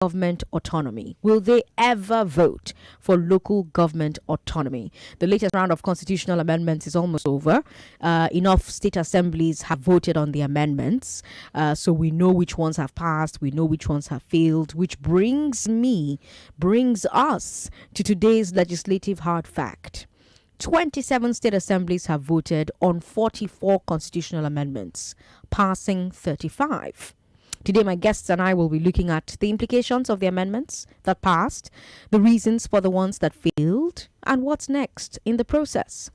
government autonomy? Will they ever vote for local government autonomy? The latest round of constitutional amendments is almost over. Enough state assemblies have voted on the amendments, so we know which ones have passed, we know which ones have failed, which brings us to today's legislative hard fact. 27 state assemblies have voted on 44 constitutional amendments, passing 35. Today, my guests and I will be looking at the implications of the amendments that passed, the reasons for the ones that failed, and what's next in the process.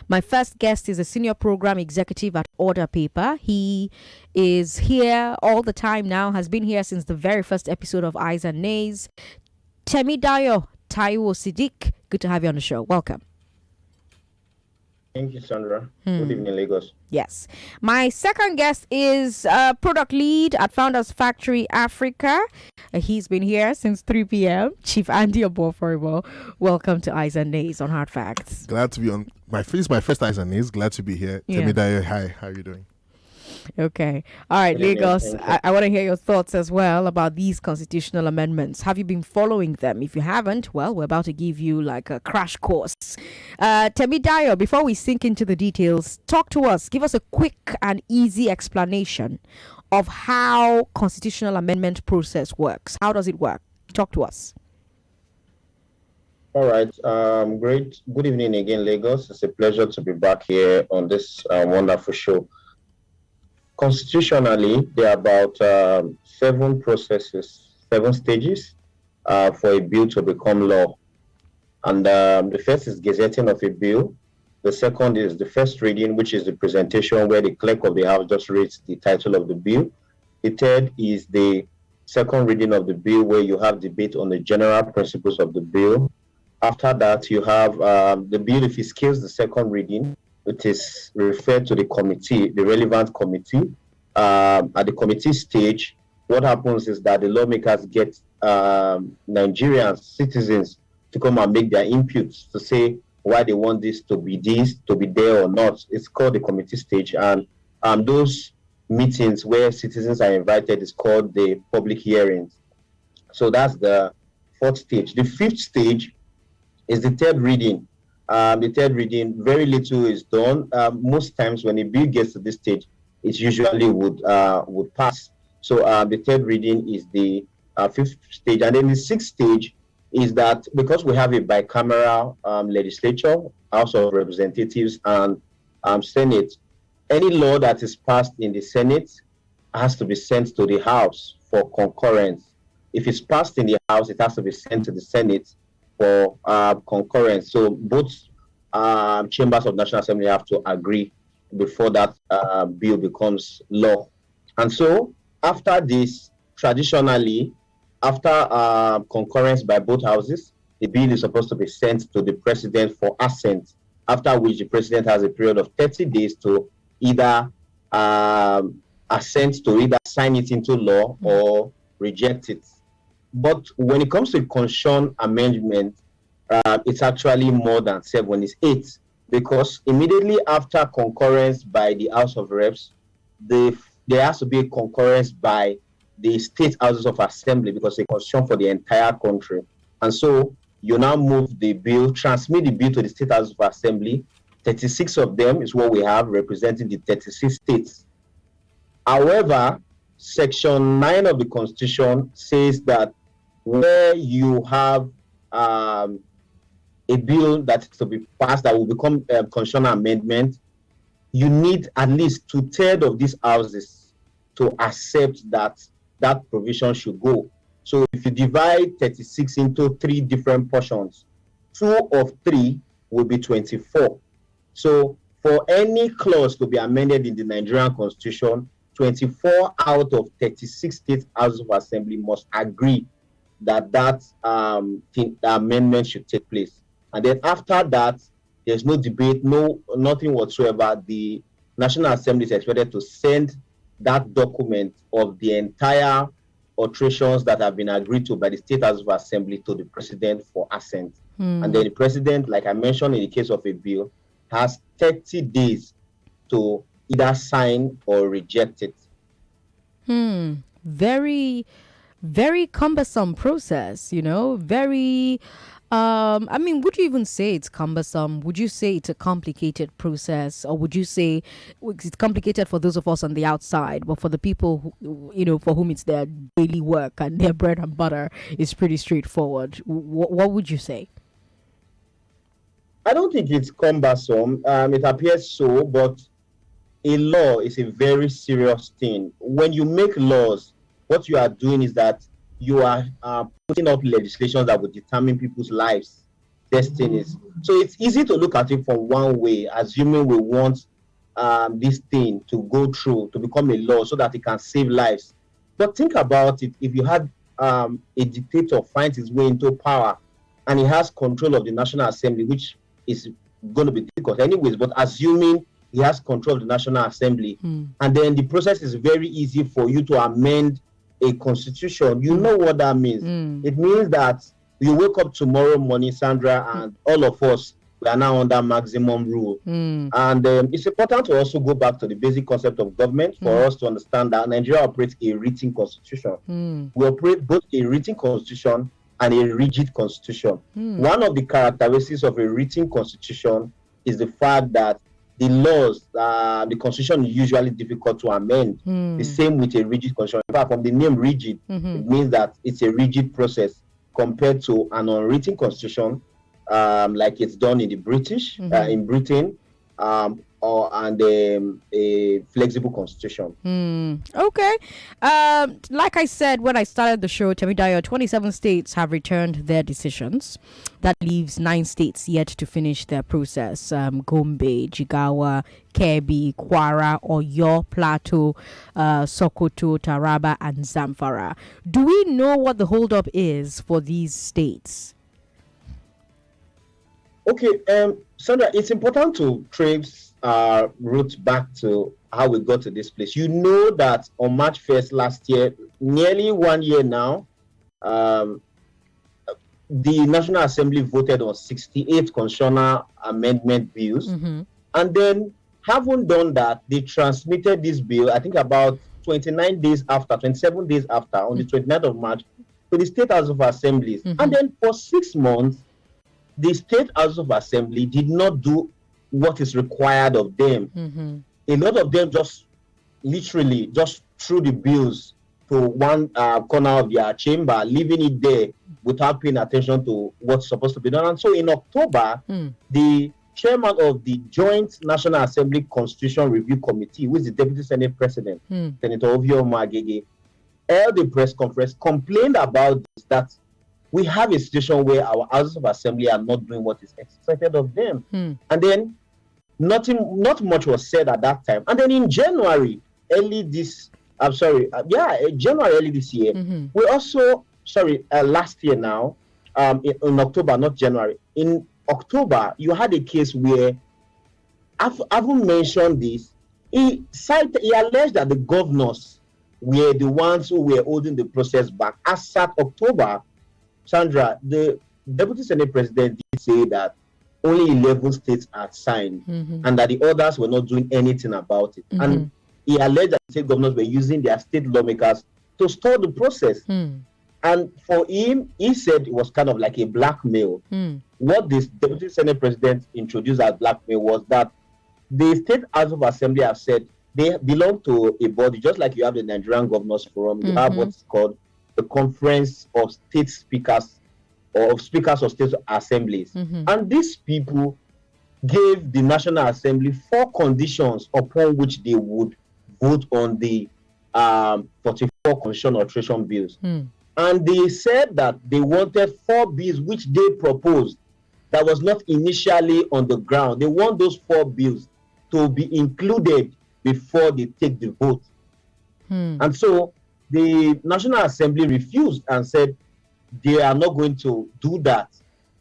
My first guest is a senior program executive at Order Paper. He is here all the time now, has been here since the very first episode of AYES and NAYS. Temidayo Taiwo Siddiq, good to have you on the show. Welcome. Thank you, Sandra. Good evening, Lagos. Yes. My second guest is product lead at Founders Factory Africa. He's been here since 3 p.m. Chief Andy Oboforibo. Welcome to AYES and NAYS on Hard Facts. Glad to be on my first AYES and NAYS. Glad to be here. Yeah. Temidayo, hi. How are you doing? Okay. All right, Lagos. I want to hear your thoughts as well about these constitutional amendments. Have you been following them? If you haven't, well, we're about to give you like a crash course. Temidayo, before we sink into the details, talk to us. Give us a quick and easy explanation of how constitutional amendment process works. How does it work? Talk to us. All right. Great. Good evening again, Lagos. It's a pleasure to be back here on this wonderful show. Constitutionally, there are about 7 stages for a bill to become law. And the first is gazetting of a bill. The second is the first reading, which is the presentation where the clerk of the house just reads the title of the bill. The third is the second reading of the bill, where you have debate on the general principles of the bill. After that, you have the bill, if it scales the second reading, it is referred to the committee, the relevant committee. At the committee stage, what happens is that the lawmakers get Nigerians, citizens, to come and make their inputs to say why they want this, to be there or not. It's called the committee stage. And those meetings where citizens are invited is called the public hearings. So that's the 4th stage. The 5th stage is the 3rd reading. The 3rd reading, very little is done. Most times when a bill gets to this stage, it usually would pass. So the 3rd reading is the 5th stage. And then the 6th stage is that because we have a bicameral legislature, House of Representatives and Senate, any law that is passed in the Senate has to be sent to the House for concurrence. If it's passed in the House, it has to be sent to the Senate for concurrence. So both chambers of National Assembly have to agree before that bill becomes law. And so after this, traditionally, after concurrence by both houses, the bill is supposed to be sent to the president for assent, after which the president has a period of 30 days to either assent, to either sign it into law or reject it. But when it comes to constitution amendment, it's actually more than 7, it's 8, because immediately after concurrence by the House of Reps, there has to be a concurrence by the state houses of assembly, because it's a constitution for the entire country. And so you now move the bill, transmit the bill to the state houses of assembly. 36 of them is what we have, representing the 36 states. However, Section 9 of the Constitution says that where you have a bill that is to be passed that will become a constitutional amendment, you need at least 2/3 of these houses to accept that that provision should go. So if you divide 36 into 3 different portions, 2 of 3 will be 24. So for any clause to be amended in the Nigerian Constitution, 24 out of 36 state houses of assembly must agree that the amendment should take place. And then after that, there's no debate, nothing whatsoever. The National Assembly is expected to send that document of the entire alterations that have been agreed to by the State House of Assembly to the president for assent. And then the president, like I mentioned in the case of a bill, has 30 days to either sign or reject it. Very very cumbersome process, very would you even say it's cumbersome? Would you say it's a complicated process, or would you say it's complicated for those of us on the outside, but for the people for whom it's their daily work and their bread and butter, it's pretty straightforward? What would you say? I don't think it's cumbersome. It appears so, but a law is a very serious thing. When you make laws, what you are doing is that you are putting up legislation that will determine people's lives, destinies. So it's easy to look at it from one way, assuming we want this thing to go through, to become a law so that it can save lives. But think about it. If you had a dictator finds his way into power and he has control of the National Assembly, which is going to be difficult anyways, but assuming he has control of the National Assembly, and then the process is very easy for you to amend a constitution, you know what that means. It means that you wake up tomorrow morning, Sandra, and all of us, we are now under maximum rule. And it's important to also go back to the basic concept of government for us to understand that Nigeria operates a written constitution. We operate both a written constitution and a rigid constitution. One of the characteristics of a written constitution is the fact that the laws, the constitution is usually difficult to amend. The same with a rigid constitution. In fact, from the name rigid, it means that it's a rigid process compared to an unwritten constitution, like it's done in the British, in Britain, and a flexible constitution. Okay. Like I said when I started the show, Temidayo, 27 states have returned their decisions. That leaves 9 states yet to finish their process. Gombe, Jigawa, Kebbi, Kwara, Oyo, Plateau, Sokoto, Taraba, and Zamfara. Do we know what the holdup is for these states? Okay, Sandra, it's important to trace roots back to how we got to this place. You know that on March 1st last year, nearly 1 year now, the National Assembly voted on 68 constitutional amendment bills. And then, having done that, they transmitted this bill, I think about 27 days after, on the 29th of March, to the State House of Assemblies. And then for 6 months, the State House of Assembly did not do what is required of them. A lot of them just literally just threw the bills to one corner of their chamber, leaving it there without paying attention to what's supposed to be done. And so in October, the chairman of the Joint National Assembly Constitution Review Committee, who is the Deputy Senate President, Senator Ovio Magege, held a press conference, complained about this, that we have a situation where our houses of assembly are not doing what is expected of them. And then not much was said at that time. And then in January, early this year, we also, last year now, in October, not January. In October, you had a case where, I haven't mentioned this, he alleged that the governors were the ones who were holding the process back. As at October, Sandra, the Deputy Senate President did say that only 11 states had signed and that the others were not doing anything about it. And he alleged that state governors were using their state lawmakers to stall the process. And for him, he said it was kind of like a blackmail. What this Deputy Senate President introduced as blackmail was that the State House of Assembly have said they belong to a body, just like you have the Nigerian Governors Forum, you have what's called the Conference of State Speakers or Speakers of State Assemblies. And these people gave the National Assembly 4 conditions upon which they would vote on the 44 constitutional alteration bills. And they said that they wanted 4 bills which they proposed that was not initially on the ground. They want those 4 bills to be included before they take the vote. And so the National Assembly refused and said they are not going to do that.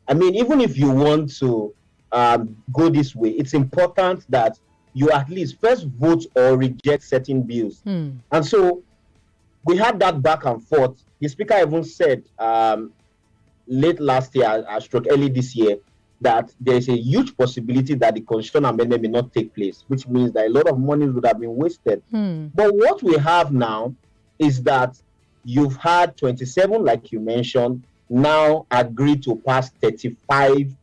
I mean, even if you want to go this way, it's important that you at least first vote or reject certain bills. And so we had that back and forth. The Speaker even said late last year, early this year, that there is a huge possibility that the constitutional amendment may not take place, which means that a lot of money would have been wasted. But what we have now is that you've had 27, like you mentioned, now agree to pass 35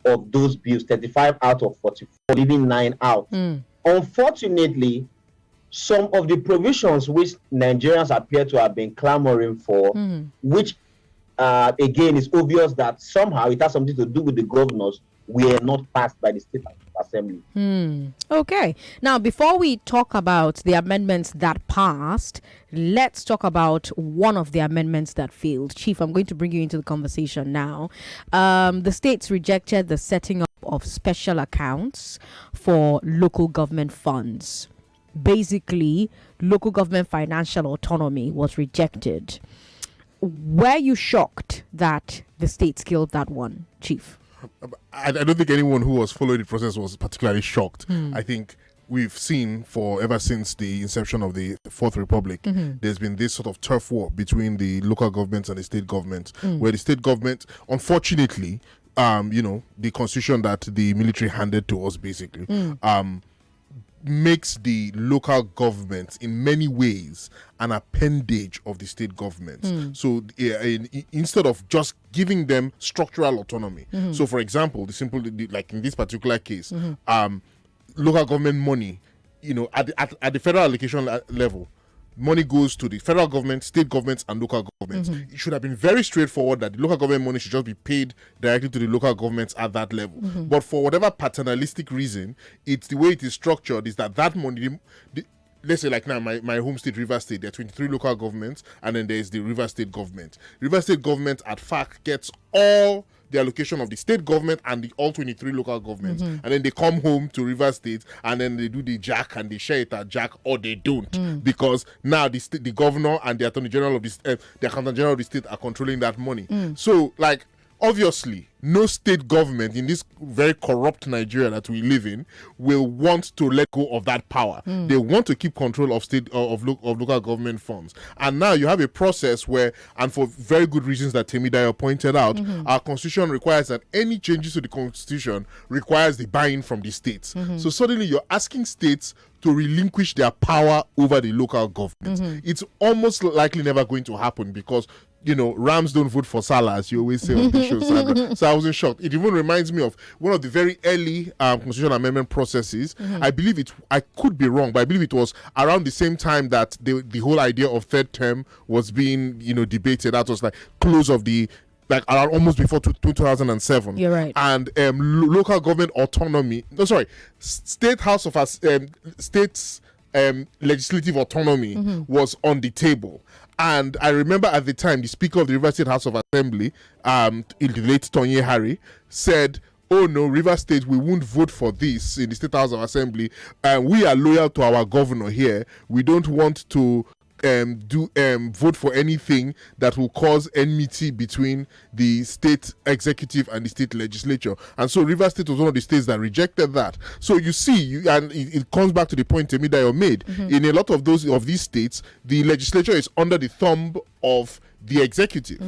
of those bills, 35 out of 44, leaving 9 out. Unfortunately, some of the provisions which Nigerians appear to have been clamoring for, which again is obvious that somehow it has something to do with the governors, were not passed by the State Assembly. Okay. Now, before we talk about the amendments that passed, let's talk about one of the amendments that failed. Chief, I'm going to bring you into the conversation now. The states rejected the setting up of special accounts for local government funds. Basically, local government financial autonomy was rejected. Were you shocked that the states killed that one, Chief? I don't think anyone who was following the process was particularly shocked. I think we've seen ever since the inception of the Fourth Republic, there's been this sort of turf war between the local governments and the state government, where the state government, unfortunately, the constitution that the military handed to us basically, makes the local government in many ways an appendage of the state government. So instead of just giving them structural autonomy, so for example, like in this particular case, local government money, at the federal allocation level, money goes to the federal government, state governments, and local governments. It should have been very straightforward that the local government money should just be paid directly to the local governments at that level. But for whatever paternalistic reason, it's the way it is structured is that money, let's say like now my home state, River State, there are 23 local governments, and then there's the River State government. River State government at FAC gets all the allocation of the state government and all 23 local governments, and then they come home to River State and then they do the jack and they share it at jack, or they don't, because now the governor and the attorney general of the accountant general of the state are controlling that money. So like obviously no state government in this very corrupt Nigeria that we live in will want to let go of that power. They want to keep control of local government funds. And now you have a process where, and for very good reasons that Temidayo pointed out, our constitution requires that any changes to the constitution requires the buy-in from the states. So suddenly you're asking states to relinquish their power over the local government. It's almost likely never going to happen because rams don't vote for Salah, as you always say on the show, Sandra. So I wasn't shocked. It even reminds me of one of the very early constitutional amendment processes. I believe I could be wrong, but I believe it was around the same time that the whole idea of third term was being, debated. That was like close of the, like around almost before 2007. You're right. And local government autonomy, states legislative autonomy was on the table. And I remember at the time, the Speaker of the River State House of Assembly, the late Tonye Harry, said, "Oh no, River State, we won't vote for this in the State House of Assembly. We are loyal to our governor here. We don't want to vote for anything that will cause enmity between the state executive and the state legislature." And so River State was one of the states that rejected that. So you see, and it comes back to the point Temidayo made. In a lot of these states, the legislature is under the thumb of the executive,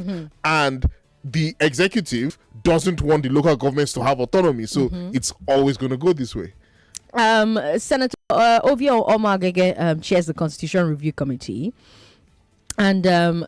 and the executive doesn't want the local governments to have autonomy. So it's always going to go this way. Senator Ovio Omagege chairs the Constitution Review Committee, and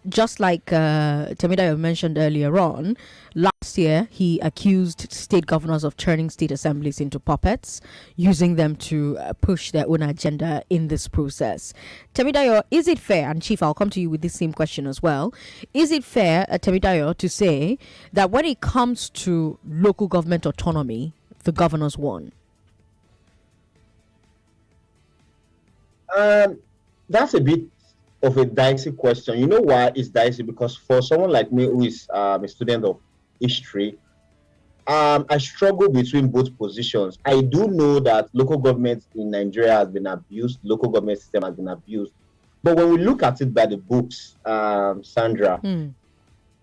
just like Temidayo mentioned earlier on, last year he accused state governors of turning state assemblies into puppets, using them to push their own agenda in this process. Temidayo, is it fair, and Chief, I'll come to you with this same question as well, is it fair, Temidayo, to say that when it comes to local government autonomy, the governors won? That's a bit of a dicey question. You know why it's dicey? Because for someone like me who is a student of history, I struggle between both positions. I do know that local government in Nigeria has been abused, local government system has been abused. But when we look at it by the books, Sandra,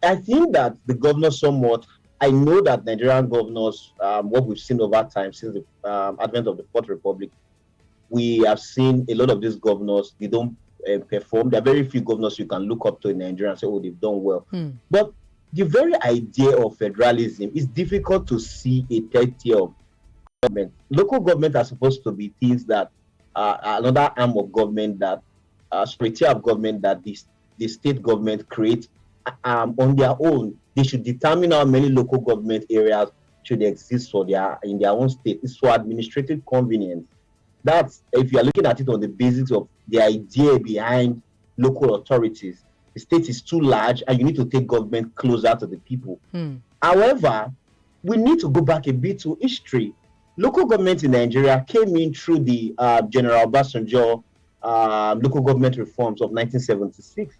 I think that the governors somewhat, I know that Nigerian governors, what we've seen over time since the advent of the Fourth Republic, we have seen a lot of these governors, they don't perform. There are very few governors you can look up to in Nigeria and say, oh, they've done well. But the very idea of federalism is difficult to see a third tier of government. Local government are supposed to be things that another arm of government that, tier of government that the the state government create on their own. They should determine how many local government areas should exist in their own state. It's for administrative convenience. That's if you are looking at it on the basis of the idea behind local authorities. The state is too large and you need to take government closer to the people. However, we need to go back a bit to history. Local government in Nigeria came in through the General Obasanjo local government reforms of 1976.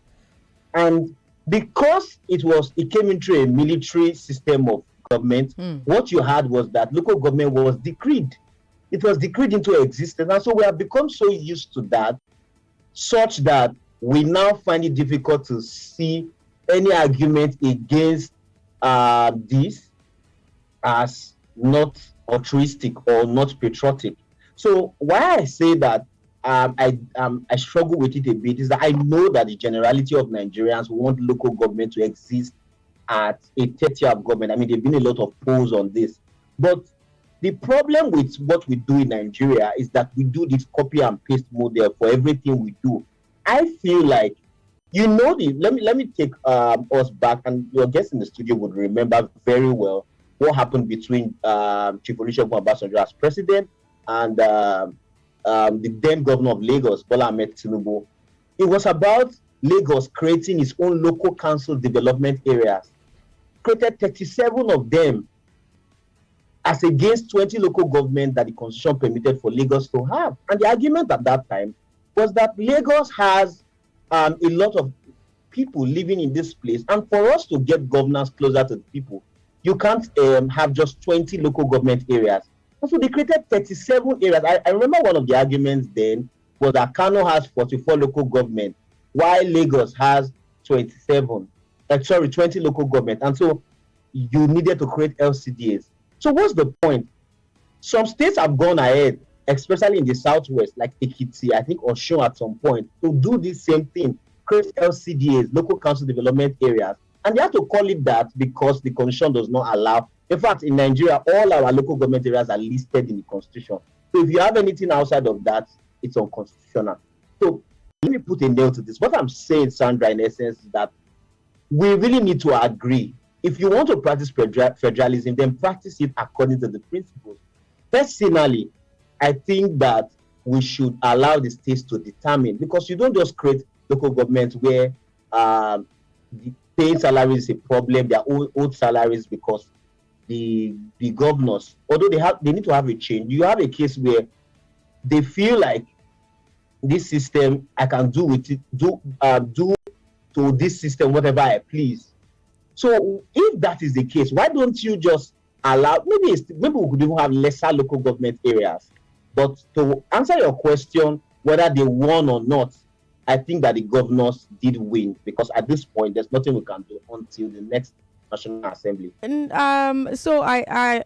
And because it came into a military system of government, what you had was that local government was decreed. It was decreed into existence. And so we have become so used to that, such that we now find it difficult to see any argument against this as not altruistic or not patriotic. So why I say that I struggle with it a bit is that I know that the generality of Nigerians want local government to exist at a 30-year government. I mean, there have been a lot of polls on this. But the problem with what we do in Nigeria is that we do this copy and paste model for everything we do. I feel like, let me take us back, and your guests in the studio would remember very well what happened between Chief Olusegun Obasanjo as president and the then governor of Lagos, Bola Ahmed Tinubu. It was about Lagos creating its own local council development areas. Created 37 of them as against 20 local governments that the constitution permitted for Lagos to have. And the argument at that time was that Lagos has a lot of people living in this place, and for us to get governance closer to the people, you can't have just 20 local government areas. And so they created 37 areas. I remember one of the arguments then was that Kano has 44 local government, while Lagos has 20 local government. And so you needed to create LCDAs. So what's the point? Some states have gone ahead, especially in the southwest, like Ekiti, I think, or Osun at some point, to do this same thing, create LCDAs, local council development areas. And they have to call it that because the constitution does not allow. In fact, in Nigeria, all our local government areas are listed in the constitution. So if you have anything outside of that, it's unconstitutional. So let me put a nail to this. What I'm saying, Sandra, in essence, is that we really need to agree. If you want to practice federalism, then practice it according to the principles. Personally, I think that we should allow the states to determine, because you don't just create local governments where the paying salaries is a problem, their old salaries, because the governors, although they need to have a change. You have a case where they feel like this system, I can do with it, do to this system whatever I please. So if that is the case, why don't you just allow, maybe we could even have lesser local government areas. But to answer your question, whether they won or not, I think that the governors did win, because at this point, there's nothing we can do until the next National Assembly. And so I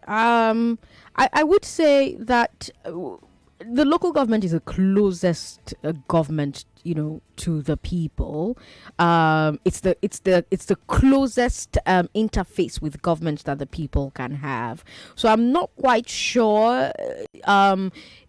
would say that the local government is the closest government, to the people. It's the closest interface with government that the people can have. So I'm not quite sure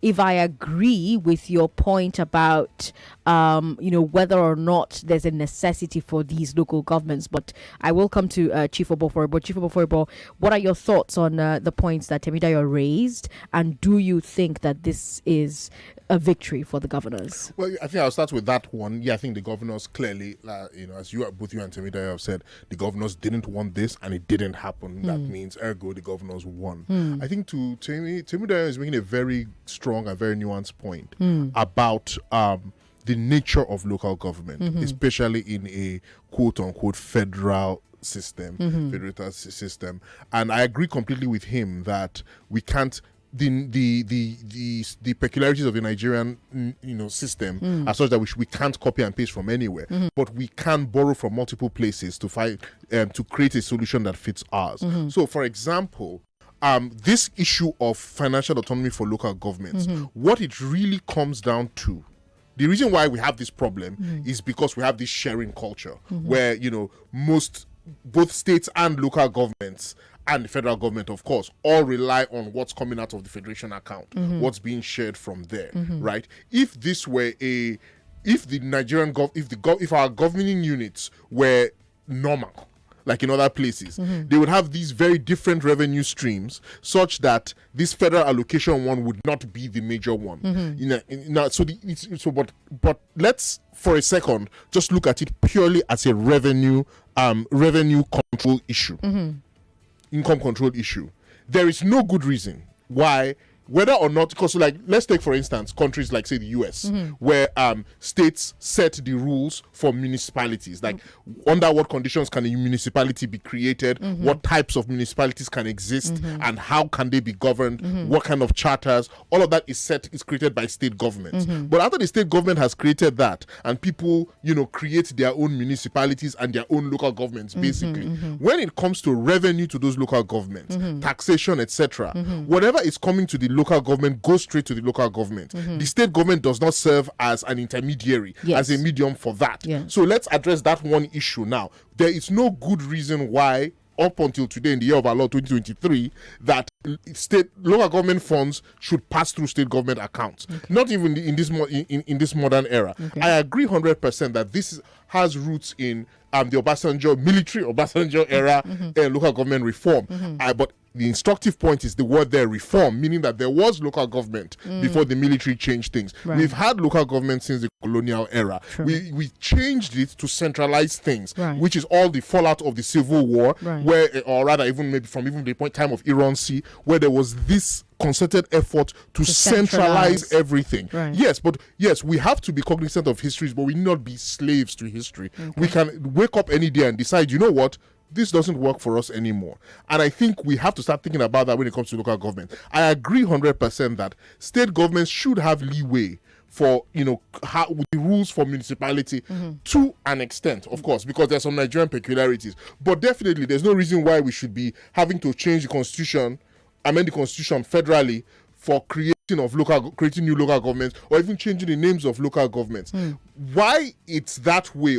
if I agree with your point about whether or not there's a necessity for these local governments. But I will come to Chief Oboforibo. Chief Oboforibo, what are your thoughts on the points that Temidayo raised, and do you think that this is a victory for the governors? Well, I think I'll start with that one. Yeah, I think the governors clearly, as both you and Temidayo have said, the governors didn't want this and it didn't happen. That means, ergo, the governors won. I think Temidayo is making a very strong and very nuanced point about the nature of local government, especially in a quote-unquote federal system, federated system. And I agree completely with him that we can't, the peculiarities of the Nigerian system are such that we can't copy and paste from anywhere, but we can borrow from multiple places to find to create a solution that fits ours. So, for example, this issue of financial autonomy for local governments, what it really comes down to, the reason why we have this problem is because we have this sharing culture where both states and local governments and the federal government, of course, all rely on what's coming out of the federation account, what's being shared from there, right? If this were a if the Nigerian if our governing units were normal, like in other places, they would have these very different revenue streams, such that this federal allocation one would not be the major one. But let's for a second just look at it purely as a revenue control issue, income control issue. There is no good reason why, whether or not, because like let's take for instance countries like say the US, where states set the rules for municipalities, like under what conditions can a municipality be created, what types of municipalities can exist, and how can they be governed, what kind of charters, all of that is created by state governments. But after the state government has created that, and people create their own municipalities and their own local governments, basically, when it comes to revenue to those local governments, taxation, etc., whatever is coming to the local government goes straight to the local government. The state government does not serve as an intermediary, as a medium for that. So let's address that one issue now. There is no good reason why, up until today in the year of our Law 2023, that local government funds should pass through state government accounts. Not even in this modern era. I agree 100% that this has roots in the military Obasanjo era local government reform. But the instructive point is the word there, reform, meaning that there was local government before the military changed things. We've had local government since the colonial era. We changed it to centralize things, which is all the fallout of the Civil War, where, or rather even maybe from the time of Iran-C, where there was this concerted effort to centralize everything. Yes, but yes, we have to be cognizant of histories, but we need not be slaves to history. We can wake up any day and decide, you know what, this doesn't work for us anymore. And I think we have to start thinking about that when it comes to local government. I agree 100% that state governments should have leeway for how the rules for municipality to an extent, of course, because there's some Nigerian peculiarities. But definitely there's no reason why we should be having to change the constitution, amend the constitution federally for creating new local governments, or even changing the names of local governments. Why it's that way,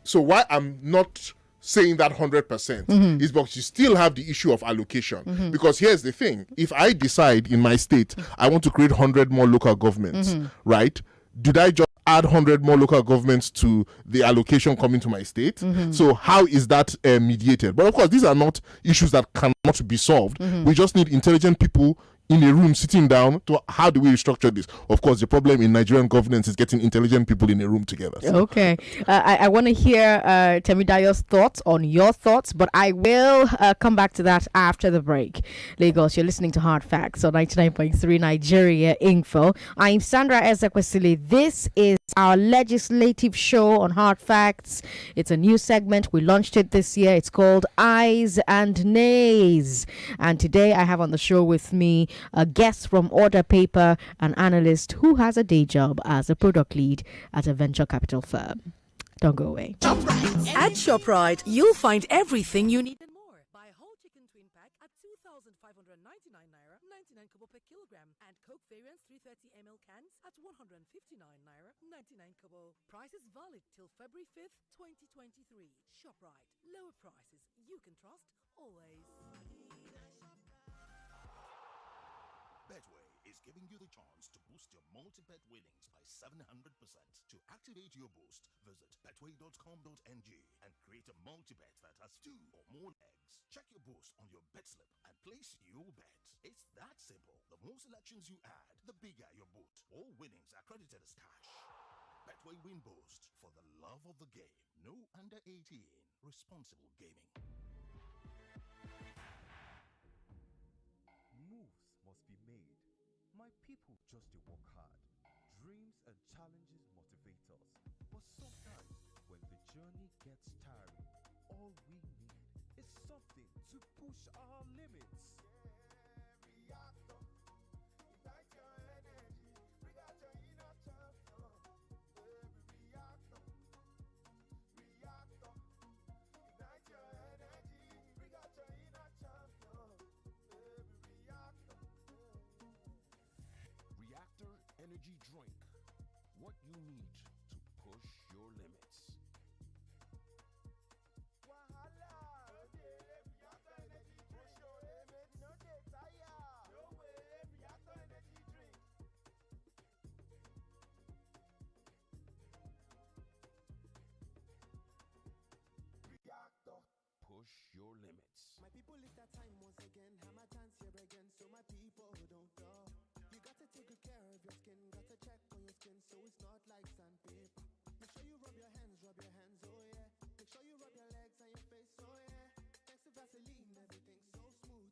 so why I'm not saying that 100% is because you still have the issue of allocation. Because here's the thing: if I decide in my state I want to create 100 more local governments, right? Did I just add 100 more local governments to the allocation coming to my state? So how is that mediated? But of course, these are not issues that cannot be solved. We just need intelligent people in a room sitting down to how do we restructure this. Of course, the problem in Nigerian governance is getting intelligent people in a room together. So. Okay. I want to hear Temidayo's thoughts on your thoughts, but I will come back to that after the break. Lagos, you're listening to Hard Facts on 99.3 Nigeria Info. I'm Sandra Ezekwesili. This is our legislative show on Hard Facts. It's a new segment. We launched it this year. It's called AYES and NAYS. And today I have on the show with me a guest from Order Paper, an analyst who has a day job as a product lead at a venture capital firm. Don't go away. At ShopRite, you'll find everything you need and more. Buy whole chicken twin pack at 2,599 naira, 99 kobo per kilogram, and Coke variants 330 ml cans at 159 naira, 99 kobo. Prices valid till February 5th, 2023. ShopRite, lower prices you can trust always. Betway is giving you the chance to boost your multi-bet winnings by 700%. To activate your boost, visit betway.com.ng and create a multi-bet that has 2 or more legs. Check your boost on your bet slip and place your bet. It's that simple. The more selections you add, the bigger your boot. All winnings are credited as cash. Betway Win Boost, for the love of the game. No under 18. Responsible gaming. Moves must be made. My people just to work hard. Dreams and challenges motivate us. But sometimes, when the journey gets tiring, all we need is something to push our limits. Reactor, ignite your energy, bring out your inner champion. Reactor, ignite your energy, bring out your inner champion. Reactor Energy Drink. What you need to push your limits. Wahala, okay, Reactor Energy, push your limits, no dey tire. No way, Reactor Energy drink. your limits. My people, it's that time once again. Hammer times here again, so my people don't go. You got to take good care of your skin. Got to check on your skin so it's not like sandpaper. Make sure you rub your hands, oh yeah. Make sure you rub your legs and your face, oh yeah. Thanks to Vaseline, everything's so smooth.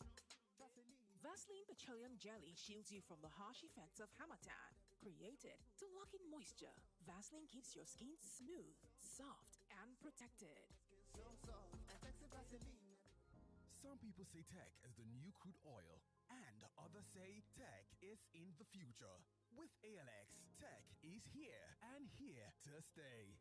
Vaseline Petroleum Jelly shields you from the harsh effects of harmattan. Created to lock in moisture, Vaseline keeps your skin smooth, soft, and protected. Some people say tech is the new crude oil, and others say tech is in the future. With ALX, tech is here and here to stay.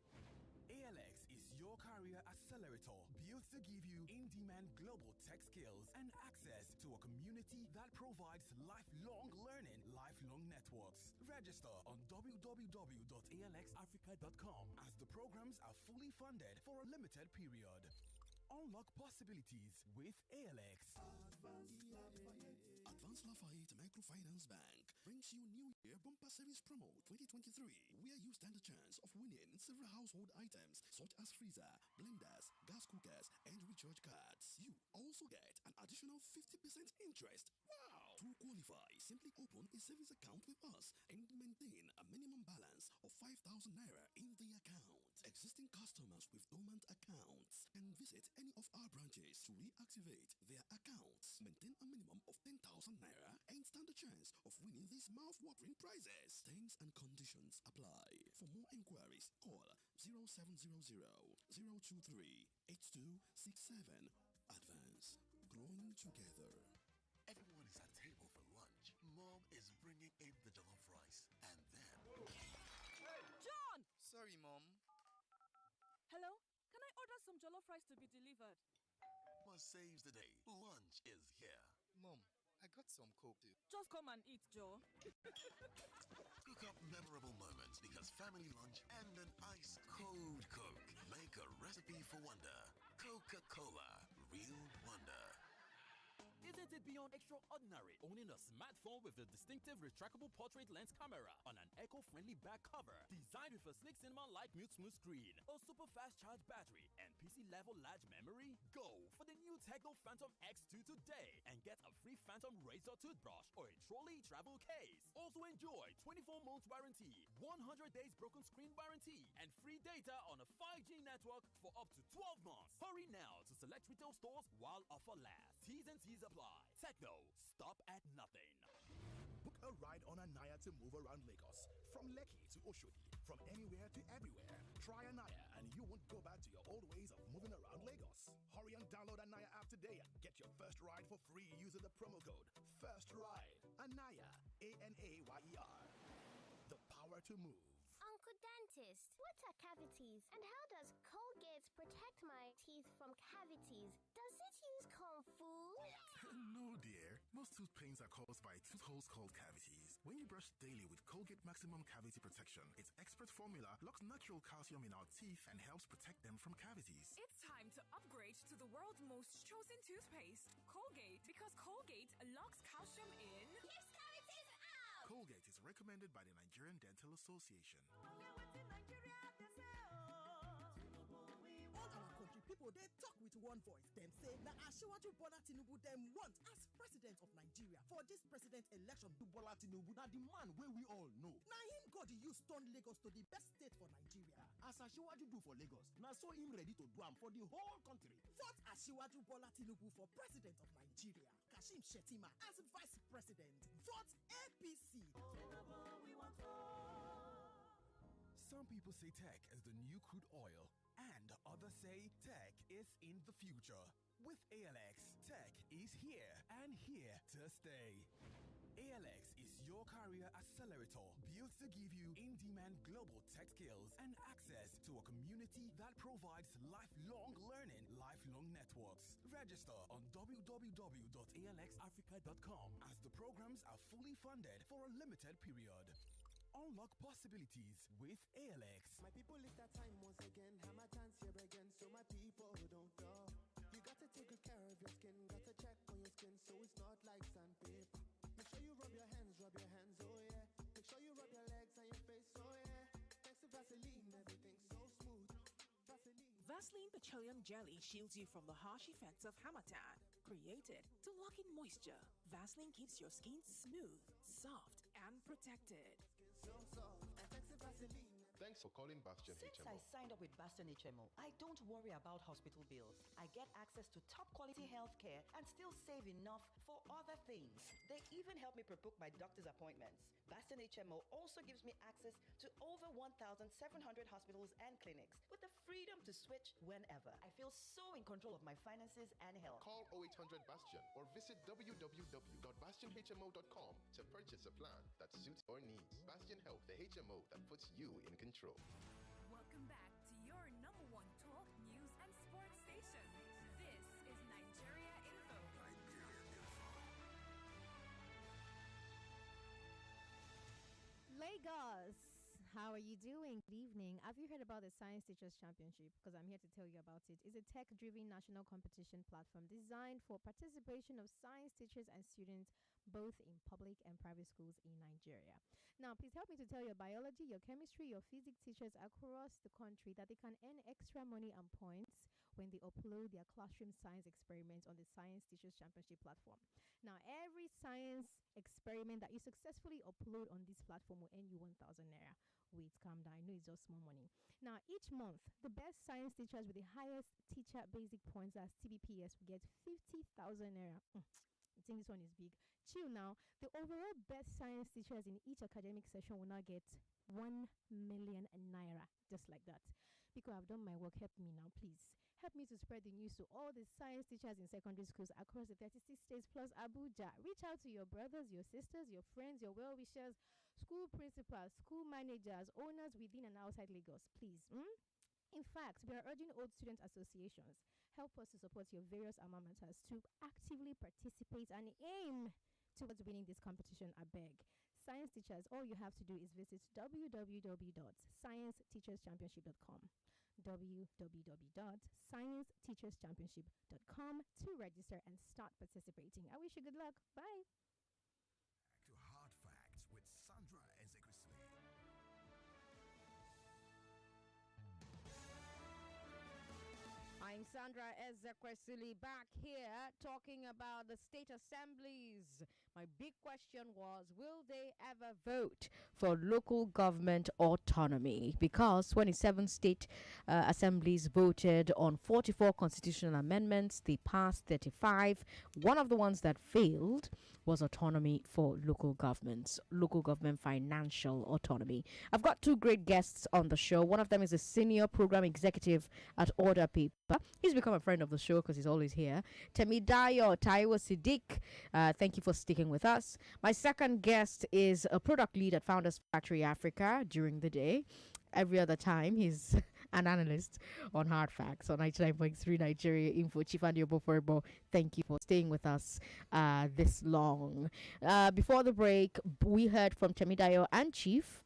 ALX is your career accelerator, built to give you in-demand global tech skills and access to a community that provides lifelong learning, lifelong networks. Register on www.alxafrica.com as the programs are fully funded for a limited period. Unlock possibilities with ALX. Advanced Lafayette Microfinance Bank brings you New Year Bumper Series Promo 2023, where you stand a chance of winning several household items such as freezer, blenders, gas cookers, and recharge cards. You also get an additional 50% interest. Wow! To qualify, simply open a savings account with us and maintain a minimum balance of 5,000 naira in the account. Existing customers with dormant accounts can visit any of our branches to reactivate their accounts. Maintain a minimum of 10,000 naira and stand a chance of winning these mouth-watering prizes. Terms and conditions apply. For more inquiries, call 0700-023-8267. Advance. Growing together. Everyone is at table for lunch. Mom is bringing in the jollof rice, and then... Hey! John! Sorry, Mom. Hello? Can I order some jollof rice to be delivered? Mama saves the day. Lunch is here. Mom, I got some Coke too. Just come and eat, Joe. Cook up memorable moments because family lunch and an ice cold Coke make a recipe for wonder. Coca-Cola, real wonder. Isn't it beyond extraordinary owning a smartphone with a distinctive retractable portrait lens camera on an eco-friendly back cover designed with a sleek cinema-like mute-smooth screen, a super fast charge battery, and PC-level large memory? Go for the new Techno Phantom X2 today and get a free Phantom razor toothbrush or a trolley travel case. Also enjoy 24 months warranty, 100 days broken screen warranty, and free data on a 5G network for up to 12 months. Hurry now to select retail stores while offer lasts. T's and C's apply. Techno, stop at nothing. Book a ride on a NAYA to move around Lagos. From Lekki to Oshodi, from anywhere to everywhere. Try a NAYA and you won't go back to your old ways of moving around Lagos. Hurry and download a NAYA app today and get your first ride for free using the promo code FIRSTRIDE. A NAYA, ANAYER. The power to move. Uncle Dentist, what are cavities? And how does Colgate protect my teeth from cavities? Does it use Kung Fu? No, dear. Most tooth pains are caused by tooth holes called cavities. When you brush daily with Colgate Maximum Cavity Protection, its expert formula locks natural calcium in our teeth and helps protect them from cavities. It's time to upgrade to the world's most chosen toothpaste, Colgate, because Colgate locks calcium in. Keeps cavities out! Colgate is recommended by the Nigerian Dental Association. All our country people, they talk with one voice. Them say, na Asiwaju Bola Tinubu them want as president of Nigeria. For this president election, Bola Tinubu, na the man where we all know. Na him God use turn Lagos to the best state for Nigeria. As Asiwaju do for Lagos, na so him ready to do am for the whole country. Vote Asiwaju Bola Tinubu for president of Nigeria. Kashim Shettima as vice president. Vote APC. Tinubu, we want Some people say tech is the new crude oil, and others say tech is in the future. With ALX, tech is here and here to stay. ALX is your career accelerator, built to give you in-demand global tech skills and access to a community that provides lifelong learning, lifelong networks. Register on www.alxafrica.com as the programs are fully funded for a limited period. Unlock possibilities with ALX. My people, it's that time once again. Hammer times here again, so my people don't go. You got to take good care of your skin. Got to check on your skin so it's not like sandpaper. Make sure you rub your hands, oh yeah. Make sure you rub your legs and your face, oh yeah. Thanks to Vaseline, everything's so smooth. Vaseline. Vaseline Petroleum Jelly shields you from the harsh effects of harmattan. Created to lock in moisture, Vaseline keeps your skin smooth, soft, and protected. Thanks for calling Bastion Since HMO. I signed up with Bastion HMO, I don't worry about hospital bills. I get access to top quality healthcare and still save enough for other things. They even help me pre-book my doctor's appointments. Bastion HMO also gives me access to over 1,700 hospitals and clinics with the freedom to switch whenever. I feel so in control of my finances and health. Call 0800 Bastion or visit www.bastionhmo.com to purchase a plan that suits your needs. Bastion Health, the HMO that puts you in control. Welcome back to your number one talk, news, and sports station. This is Nigeria Info. Lagos, how are you doing? Good evening. Have you heard about the Science Teachers Championship? Because I'm here to tell you about it. It's a tech-driven national competition platform designed for participation of science teachers and students both in public and private schools in Nigeria. Now, please help me to tell your biology, your chemistry, your physics teachers across the country that they can earn extra money and points when they upload their classroom science experiments on the Science Teachers Championship platform. Now, every science experiment that you successfully upload on this platform will earn you 1,000 naira. Wait, calm down. I know it's just small money. Now, each month, the best science teachers with the highest teacher basic points as TBPS will get 50,000 naira. I think this one is big. Chill now. The overall best science teachers in each academic session will now get 1 million naira. Just like that. Because I've done my work, help me now, please. Help me to spread the news to all the science teachers in secondary schools across the 36 states plus Abuja. Reach out to your brothers, your sisters, your friends, your well-wishers, school principals, school managers, owners within and outside Lagos, please. In fact, we are urging old student associations, help us to support your various alma maters to actively participate and aim towards winning this competition. I beg. Science teachers, all you have to do is visit www.scienceteacherschampionship.com www.scienceteacherschampionship.com to register and start participating. I wish you good luck. Bye. To Hard Facts with Sandra Ezekwesili. I'm Sandra Ezekwesili back here talking about the state assemblies. My big question was, will they ever vote for local government autonomy? Because 27 state assemblies voted on 44 constitutional amendments. They passed 35. One of the ones that failed was autonomy for local governments, local government financial autonomy. I've got two great guests on the show. One of them is a senior program executive at Order Paper. He's become a friend of the show because he's always here. Temidayo Taiwo Siddiq, thank you for sticking with us. My second guest is a product lead at Founders Factory Africa during the day. Every other time, he's an analyst on Hard Facts on 99.3 Nigeria Info. Chief Andiobo, thank you for staying with us this long. Before the break, we heard from Temidayo and Chief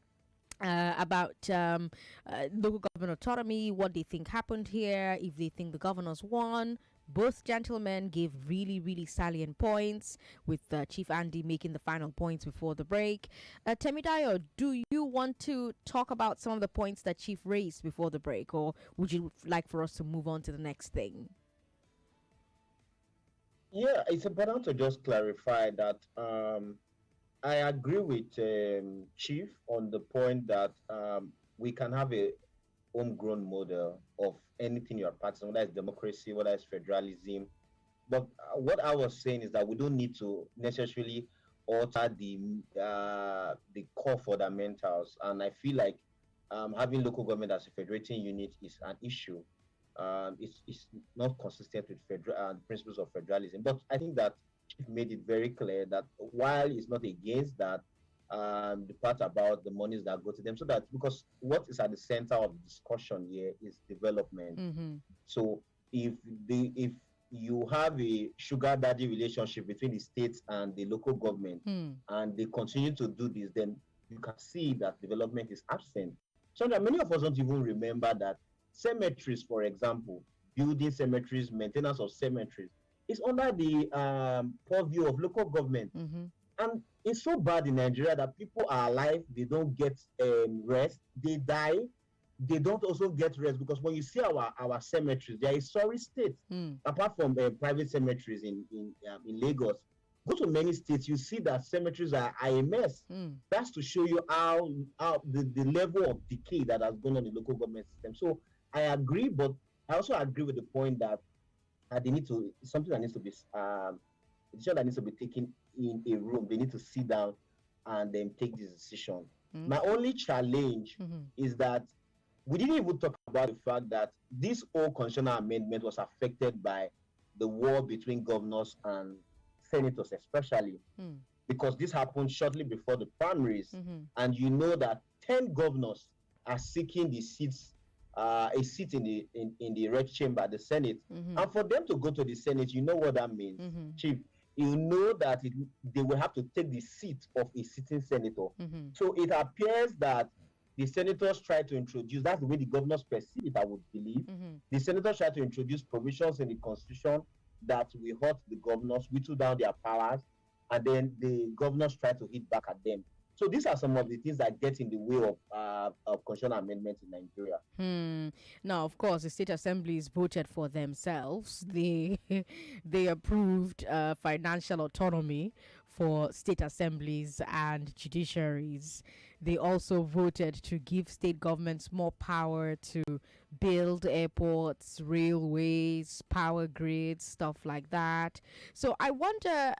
about local government autonomy, what they think happened here, if they think the governors won. Both gentlemen gave really, really salient points, with Chief Andy making the final points before the break. Temidayo, do you want to talk about some of the points that Chief raised before the break, or would you like for us to move on to the next thing? Yeah, it's important to just clarify that I agree with Chief on the point that we can have a homegrown model of anything you're practicing, whether it's democracy, whether it's federalism. But what I was saying is that we don't need to necessarily alter the core fundamentals. And I feel like having local government as a federating unit is an issue. It's not consistent with principles of federalism. But I think that Chief made it very clear that while it's not against that, the part about the monies that go to them, so that because what is at the center of the discussion here is development. So if you have a sugar daddy relationship between the states and the local government, and they continue to do this, then you can see that development is absent. So that many of us don't even remember that cemeteries, for example, building cemeteries, maintenance of cemeteries, is under the purview of local government. And it's so bad in Nigeria that people are alive, they don't get rest, they die, they don't also get rest, because when you see our cemeteries, they are a sorry state. Apart from private cemeteries in Lagos, go to many states, you see that cemeteries are a mess. That's to show you how the level of decay that has gone on in the local government system. So I agree, but I also agree with the point that they need to, something that needs to be decision that needs to be taken in a room. They need to sit down and then take this decision. My only challenge is that we didn't even talk about the fact that this whole constitutional amendment was affected by the war between governors and senators, especially because this happened shortly before the primaries, and you know that 10 governors are seeking the seats, a seat in the red chamber, the Senate, and for them to go to the Senate, you know what that means, Chief. You know that they will have to take the seat of a sitting senator. So it appears that the senators try to introduce, that's the way the governors perceive it, I would believe. The senators try to introduce provisions in the constitution that will hurt the governors, whittle down their powers, and then the governors try to hit back at them. So these are some of the things that get in the way of constitutional amendments in Nigeria. Now, of course, the state assemblies voted for themselves. They approved financial autonomy for state assemblies and judiciaries. They also voted to give state governments more power to build airports, railways, power grids, stuff like that. So I wonder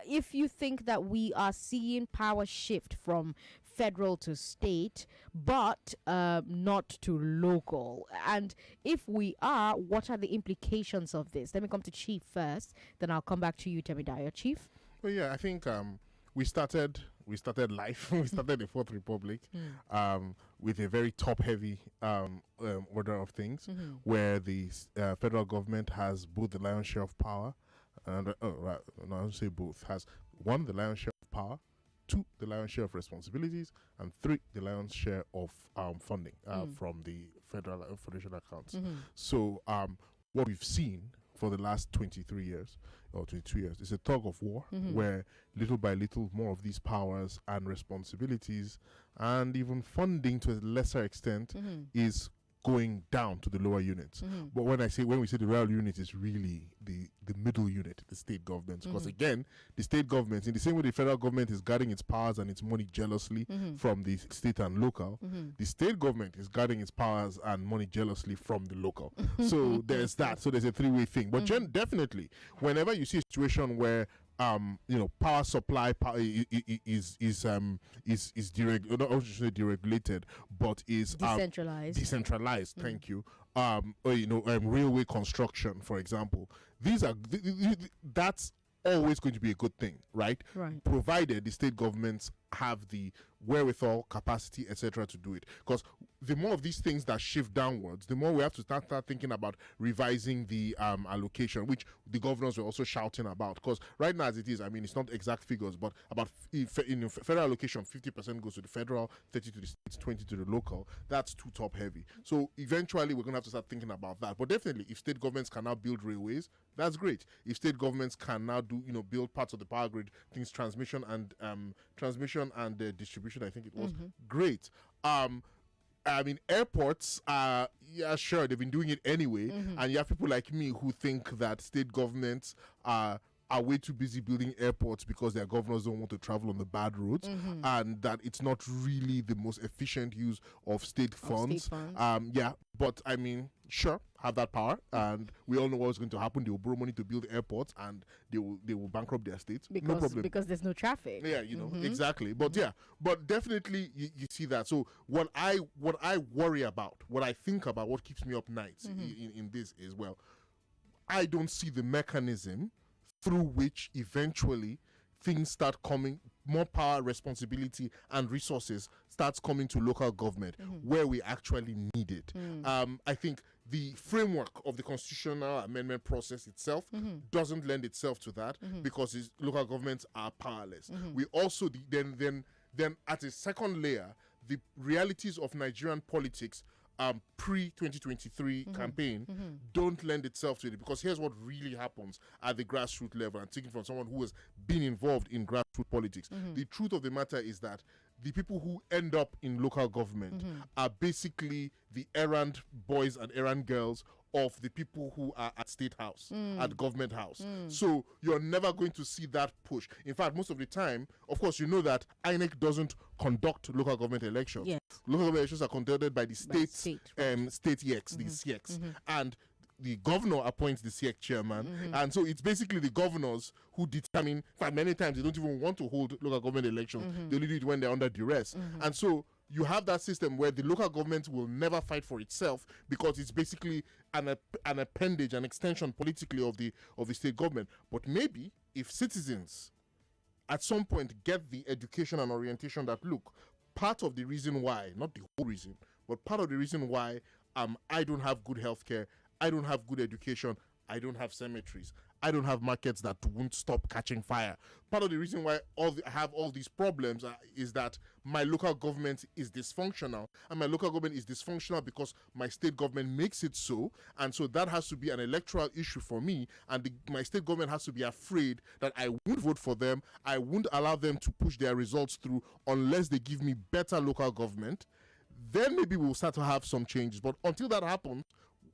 if you think that we are seeing power shift from federal to state, but not to local. And if we are, what are the implications of this? Let me come to Chief first, then I'll come back to you, Temidayo. Chief? Well, yeah, I think we started life. We started the Fourth Republic with a very top-heavy order of things, where the federal government has both the lion's share of power, and I don't say both, has one, the lion's share of power, two, the lion's share of responsibilities, and three, the lion's share of funding from the federal accounts. So what we've seen for the last 23 years or 22 years is a tug of war, where little by little more of these powers and responsibilities and even funding to a lesser extent is going down to the lower units. But when we say the lower unit, is really the middle unit, the state governments. Because again, the state governments, in the same way the federal government is guarding its powers and its money jealously from the state and local, the state government is guarding its powers and money jealously from the local. So there's that. So there's a three-way thing. But definitely, whenever you see a situation where power supply is deregulated, but is decentralized. Thank you. Railway construction, for example. That's always going to be a good thing, right? Provided the state governments have the wherewithal, capacity, etc. to do it. Because the more of these things that shift downwards, the more we have to start thinking about revising the allocation, which the governors were also shouting about. Because right now, as it is, I mean, it's not exact figures, but about federal allocation, 50% goes to the federal, 30 to the states, 20 to the local. That's too top heavy. So eventually, we're going to have to start thinking about that. But definitely, if state governments can now build railways, that's great. If state governments can now build parts of the power grid, things transmission and distribution, I think it was great. I mean, airports, sure, they've been doing it anyway. And you have people like me who think that state governments are way too busy building airports because their governors don't want to travel on the bad roads, and that it's not really the most efficient use of state funds. But I mean, sure, have that power, and we all know what's going to happen. They will borrow money to build airports, and they will bankrupt their states. No problem, because there's no traffic. Yeah, exactly. But but definitely you see that. So what I worry about, what I think about, what keeps me up nights in this is, well, I don't see the mechanism through which eventually things start coming, more power, responsibility, and resources starts coming to local government where we actually need it. I think the framework of the constitutional amendment process itself doesn't lend itself to that because local governments are powerless. We also then at a second layer, the realities of Nigerian politics pre-2023 campaign don't lend itself to it, because here's what really happens at the grassroots level. I'm taking from someone who has been involved in grassroots politics. The truth of the matter is that the people who end up in local government are basically the errand boys and errand girls of the people who are at State House, at Government House. So you're never going to see that push. In fact, most of the time, of course, you know that INEC doesn't conduct local government elections. Yes. Local government elections are conducted by the state YECs, the SIECs. And the governor appoints the SIEC chairman, and so it's basically the governors who determine. In fact, many times they don't even want to hold local government elections. They only do it when they're under duress. And so you have that system where the local government will never fight for itself because it's basically an appendage, an extension politically of the state government. But maybe if citizens at some point get the education and orientation that, look, part of the reason why, not the whole reason, but part of the reason why I don't have good healthcare, I don't have good education, I don't have cemeteries, I don't have markets that won't stop catching fire. Part of the reason why I have all these problems is that my local government is dysfunctional, and my local government is dysfunctional because my state government makes it so, and so that has to be an electoral issue for me, and my state government has to be afraid that I won't vote for them, I won't allow them to push their results through unless they give me better local government. Then maybe we'll start to have some changes. But until that happens,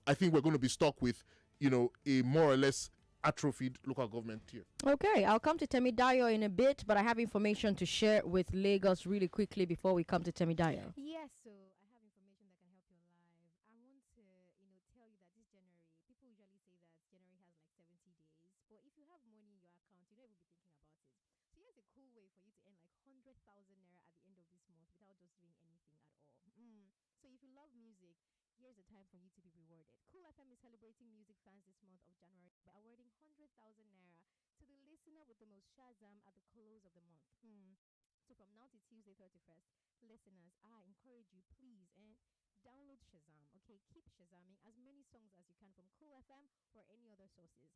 I think we're going to be stuck with, a more or less atrophied local government here. Okay, I'll come to Temidayo in a bit, but I have information to share with Lagos really quickly before we come to Temidayo. Yes, so I have information that can help you live. I want to, tell you that this January, people usually say that January has like 70 days, but if you have money in your account, you don't even be thinking about it. So here's a cool way for you to earn like 100,000 naira at the end of this month without just doing anything at all. So if you love music, here's a time for you to be rewarded. Cool FM is celebrating music fans this month of January by awarding 100,000 naira to the listener with the most Shazam at the close of the month. So from now to Tuesday 31st, listeners, I encourage you, please, and download Shazam, okay? Keep Shazamming as many songs as you can from Cool FM or any other sources.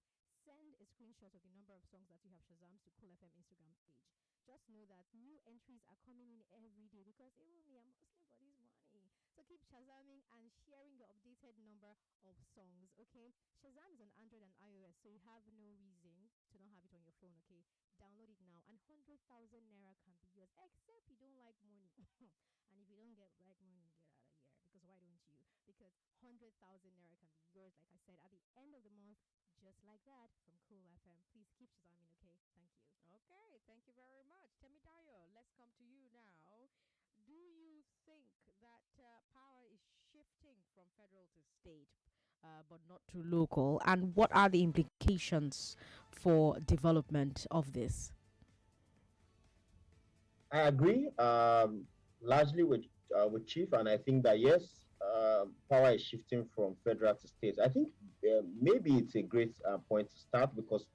Send a screenshot of the number of songs that you have Shazam to Cool FM Instagram page. Just know that new entries are coming in every day because even me, I'm hustling for this money. So keep Shazamming and sharing your updated number of songs, okay? Shazam is on Android and iOS, so you have no reason to not have it on your phone, okay? Download it now, and 100,000 naira can be yours, except you don't like money. And if you don't like money, get out of here. Because why don't you? Because 100,000 naira can be yours, like I said, at the end of the month, just like that, from Cool FM. Please keep Shazamming, okay? Thank you. Okay, thank you very much. Temidayo, let's come to you now. Do you think that power is shifting from federal to state, But not to local? And what are the implications for development of this? I agree largely with Chief, and I think that yes, power is shifting from federal to states. I think maybe it's a great point to start because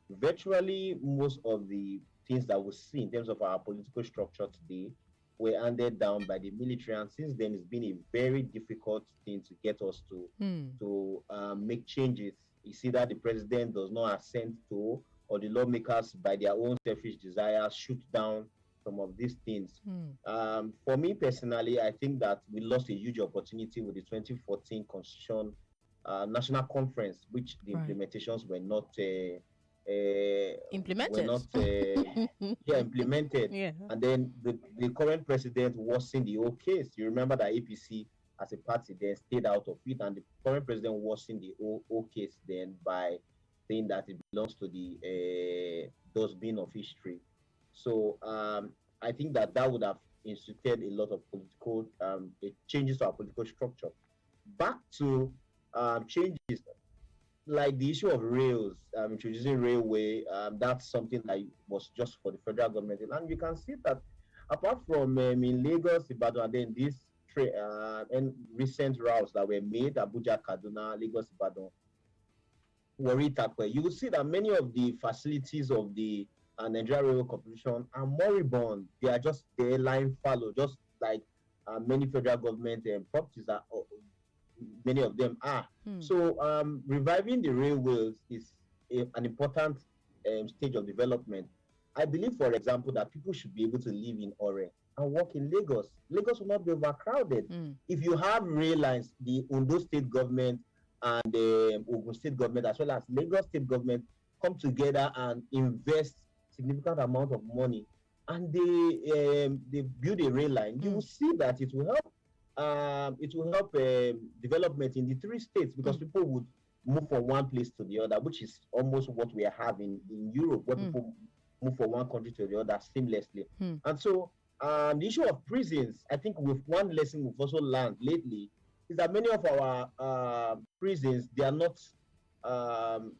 virtually most of the things that we see in terms of our political structure today were handed down by the military, and since then it's been a very difficult thing to get us to make changes. You see that the president does not assent to, or the lawmakers by their own selfish desires shoot down some of these things. For me personally, I think that we lost a huge opportunity with the 2014 Constitution National Conference, which the implementations were not implemented. Implemented. Yeah. And then the current president worsened the whole case. You remember that APC as a party then stayed out of it, and the current president worsened the whole case then by saying that it belongs to the dustbin of history. So I think that would have instituted a lot of political changes to our political structure. Back to changes like the issue of rails, introducing railway, that's something that was just for the federal government. And you can see that apart from in Lagos, Ibadan, and then these and recent routes that were made, Abuja, Kaduna, Lagos, Ibadan, Warri Takwe, you will see that many of the facilities of the Nigeria Railway Corporation are moribund. They are just there lying fallow, just like many federal government properties are. Many of them are. So reviving the railways is an important stage of development. I believe, for example, that people should be able to live in Ore and work in Lagos. Lagos will not be overcrowded. If you have rail lines, the Ondo state government and the Ogun state government, as well as Lagos state government, come together and invest significant amount of money and they build a rail line, you will see that it will help. It will help development in the three states because people would move from one place to the other, which is almost what we are having in Europe, where people move from one country to the other seamlessly. And so, the issue of prisons, I think, with one lesson we've also learned lately is that many of our prisons, they are not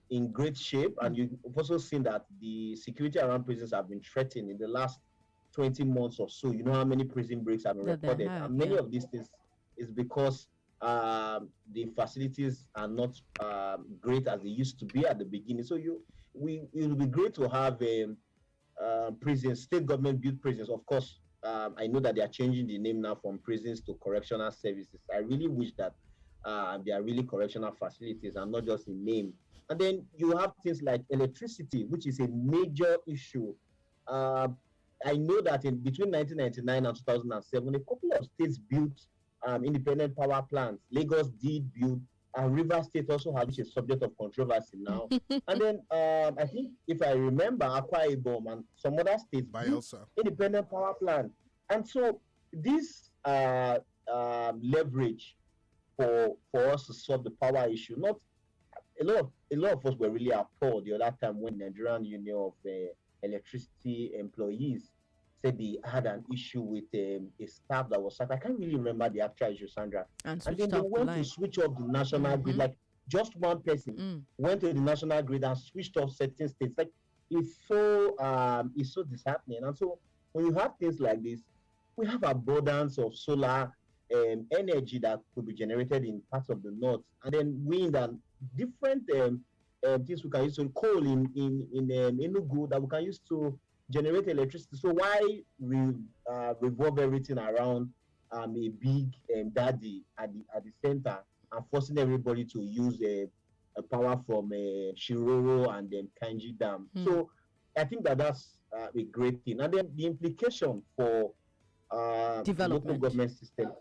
in great shape, and you've also seen that the security around prisons have been threatened in the last 20 months or so. You know how many prison breaks have been recorded, and many of these things is because the facilities are not great as they used to be at the beginning. So it will be great to have prisons, state government built prisons. Of course, I know that they are changing the name now from prisons to correctional services. I really wish that they are really correctional facilities and not just in name. And then you have things like electricity, which is a major issue. I know that in between 1999 and 2007, a couple of states built independent power plants. Lagos did build, and River State also had, which is subject of controversy now. And then I think, if I remember, Akwa Ibom and some other states built independent power plants. And so this leverage for us to solve the power issue. Not a lot of us were really appalled the other time when Nigerian Union of Electricity Employees said they had an issue with a staff that was sacked. I can't really remember the actual issue, Sandra. And then they went to switch off the national grid. Like, just one person went to the national grid and switched off certain states. Like, it's so disheartening. And so when you have things like this, we have abundance of solar energy that could be generated in parts of the north, and then wind and different things we can use. So coal in Enugu that we can use to generate electricity. So why revolve everything around a big daddy at the center and forcing everybody to use a power from Shiroro and Kanji Dam? So I think that's a great thing. And then the implication for the local government system,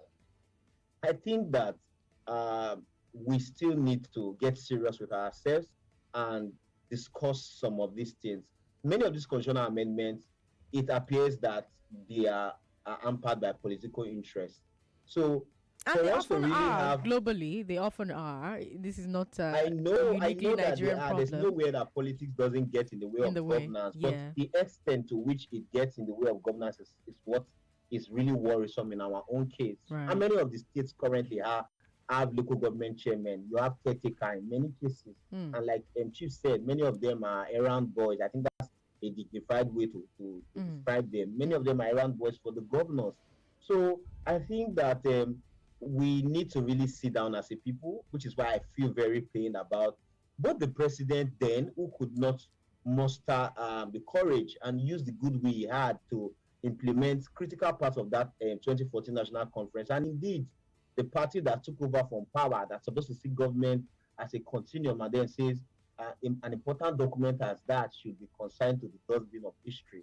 I think that we still need to get serious with ourselves and discuss some of these things. Many of these constitutional amendments, it appears that they are hampered by political interest. So, and they often are globally. They often are. This is not I know that there's problem. nowhere that politics doesn't get in the way of governance, but the extent to which it gets in the way of governance is what is really worrisome in our own case. How many of the states currently have local government chairmen? You have caretaker in many cases, and like Chief said, many of them are errand boys. I think that's a dignified way to describe them. Many of them are errand boys for the governors. So I think that we need to really sit down as a people, which is why I feel very pained about both the president then, who could not muster the courage and use the goodwill he had to implement critical parts of that 2014 national conference, and indeed the party that took over from power, that's supposed to see government as a continuum, and then says an important document as that should be consigned to the dustbin of history.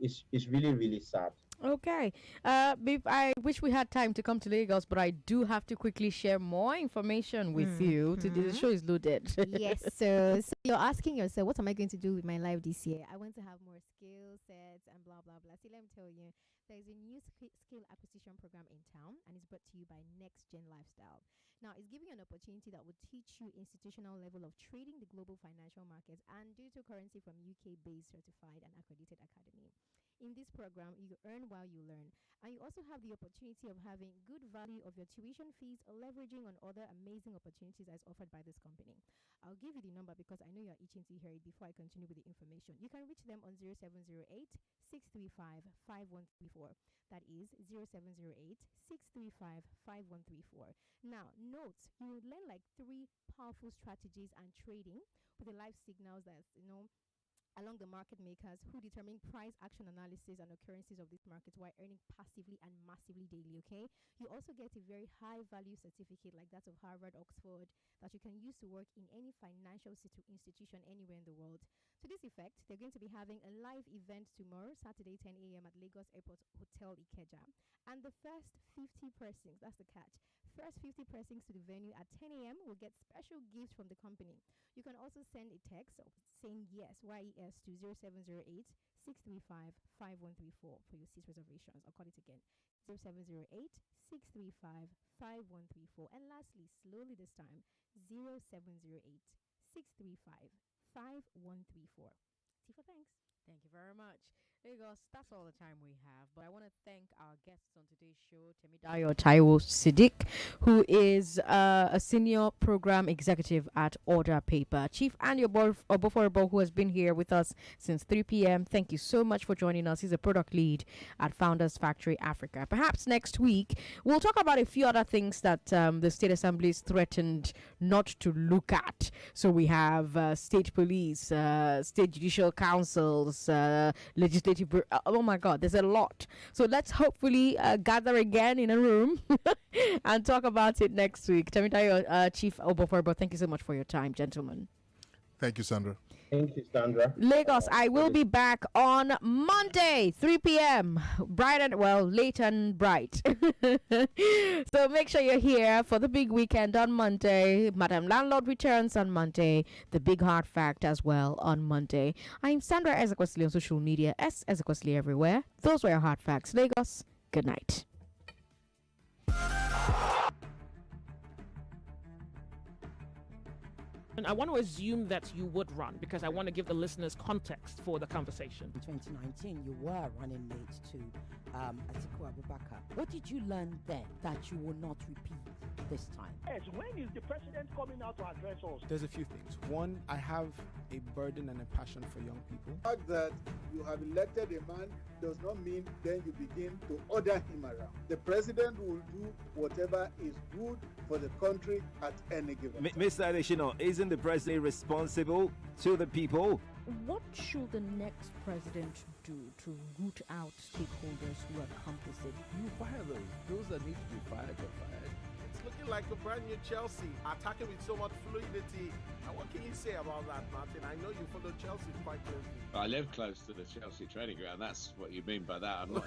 It's really, really sad. Okay. I wish we had time to come to Lagos, but I do have to quickly share more information with you. Today, the show is loaded. Yes. So you're asking yourself, what am I going to do with my life this year? I want to have more skill sets and blah, blah, blah. See, let me tell you, there's a new skill acquisition program in town, and it's brought to you by Next Gen Lifestyle. Now, it's giving you an opportunity that will teach you institutional level of trading the global financial markets and digital currency from UK-based certified and accredited academy. In this program, you earn while you learn, and you also have the opportunity of having good value of your tuition fees, leveraging on other amazing opportunities as offered by this company. I'll give you the number because I know you're itching to hear it before I continue with the information. You can reach them on 0708 635 5134. That is 0708 635 5134. Now, note, you will learn like 3 powerful strategies and trading with the live signals that's, along the market makers who determine price action analysis and occurrences of these markets while earning passively and massively daily, okay? You also get a very high value certificate like that of Harvard, Oxford, that you can use to work in any financial institution anywhere in the world. To this effect, they're going to be having a live event tomorrow, Saturday, 10 a.m. at Lagos Airport Hotel Ikeja. And the first 50 persons, that's the catch, first 50 persons to the venue at 10 a.m. will get special gifts from the company. You can also send a text saying yes, YES, to 0708 635-5134 for your seat reservations. I'll call it again. 0708-635-5134. And lastly, slowly this time, 0708-635-5134. T for thanks. Thank you very much. Lagos, that's all the time we have. But I want to thank our guests on today's show, Temidayo Taiwo Siddiq, who is a senior program executive at Order Paper. Chief Andy Oboforbo, who has been here with us since 3 p.m. Thank you so much for joining us. He's a product lead at Founders Factory Africa. Perhaps next week, we'll talk about a few other things that the State Assemblies threatened not to look at. So we have state police, state judicial councils, legislative. Oh my God, there's a lot. So let's hopefully gather again in a room and talk about it next week. Temidayo, Chief Oboforbo, thank you so much for your time, gentlemen. Thank you, Sandra. Thank you, Sandra. Lagos, I will be back on Monday, 3 p.m. Bright and, well, late and bright. So make sure you're here for the big weekend on Monday. Madam Landlord returns on Monday. The Big Hard Fact as well on Monday. I'm Sandra Ezekwesili on social media. Ezekwesili everywhere. Those were your hard facts. Lagos, good night. And I want to assume that you would run because I want to give the listeners context for the conversation. In 2019, you were running mate to Atiku Abubakar. What did you learn then that you will not repeat this time? Yes, when is the president coming out to address us? There's a few things. One, I have a burden and a passion for young people. The fact that you have elected a man does not mean then you begin to order him around. The president will do whatever is good for the country at any given time. Mr. Adeshino, isn't the president responsible to the people? What should the next president do to root out stakeholders who are complicit? You fire those. Those that need to be fired are fired. It's looking like a brand new Chelsea, attacking with so much fluidity. And what can you say about that, Martin? I know you follow Chelsea quite closely. I live close to the Chelsea training ground. That's what you mean by that. I'm not.